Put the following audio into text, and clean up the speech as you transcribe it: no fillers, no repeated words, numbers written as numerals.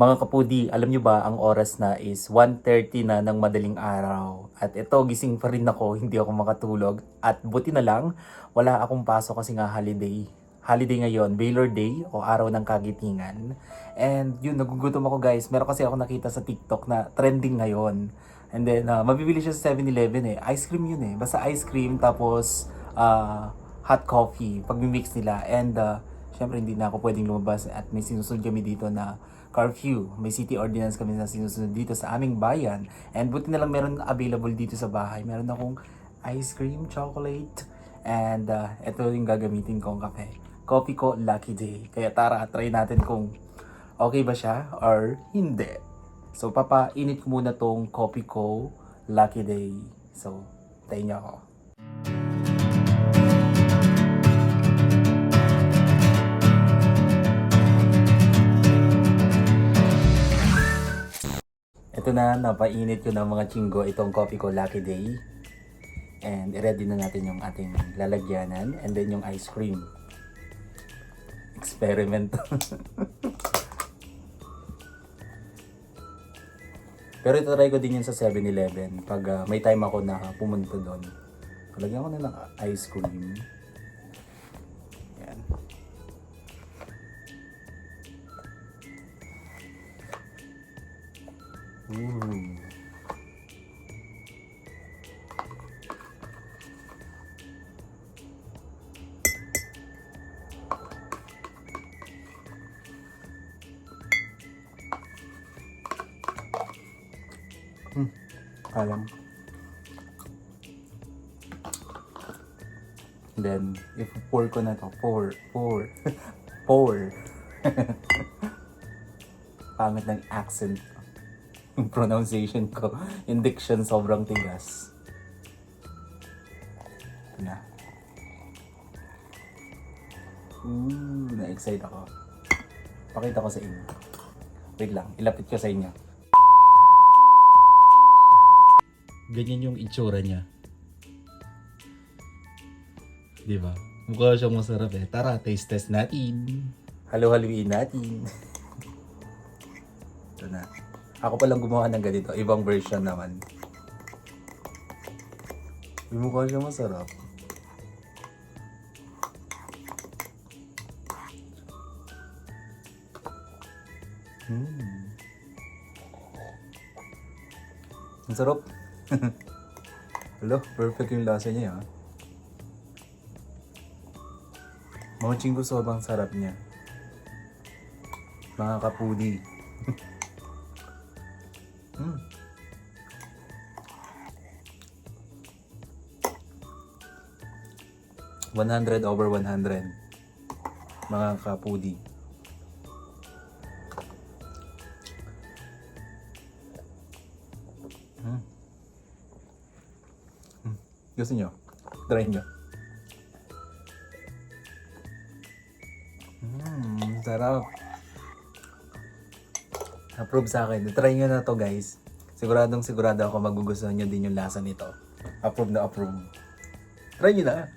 Mga kapudi, alam nyo ba ang oras na is 1:30 na ng madaling araw. At ito, gising pa rin ako, hindi ako makatulog. At buti na lang, wala akong pasok kasi nga holiday. Holiday ngayon, Baylor Day o Araw ng Kagitingan. And yun, nagugutom ako guys. Meron kasi ako nakita sa TikTok na trending ngayon. And then, mabibili siya sa 7-Eleven eh. Ice cream yun eh. Basta ice cream tapos hot coffee pag mix nila. And syempre hindi na ako pwedeng lumabas at may sinusunod kami dito na curfew. May city ordinance kami na sinusunod dito sa aming bayan. And buti na lang meron available dito sa bahay. Meron akong ice cream, chocolate, and ito yung gagamitin kong kape. Coffee ko, Lucky Day. Kaya tara, try natin kung okay ba siya or hindi. So, papainit ko muna tong coffee ko, Lucky Day. So, tayo niyo ako. Ito na, napainit ko ng mga chinggo itong coffee ko, Lucky Day. And i-ready na natin yung ating lalagyanan and then yung ice cream. Experiment. Pero ito try ko din yun sa 7-Eleven pag may time ako na pumunta doon. Lagyan ko na ng ice cream. Yan. Ooh. Alam. Then, if pour ko na to, pour. Pour. Pangit ng accent. Yung pronunciation ko. Yung diction sobrang tigas. Ito na. Na-excite ako. Pakita ko sa inyo. Wait lang, ilapit ko sa inyo. Ganyan yung itsura niya. Diba? Mukha siyang masarap eh. Tara, taste test natin. Halo-haluin natin. Ito na. Ako palang gumawa ng ganito. Ibang version naman. Mukha siyang masarap. Ang sarap. Hello, perfect yung lasa niya. Mga chinggo, sobrang sarap niya. Mga kapudi. 100/100. Mga kapudi. Gusto nyo? Try nyo. Sarap. Approve sa akin. Try nyo na to guys. Sigurado ako magugustuhan nyo din yung lasa nito. Approve na approve. Try nyo na.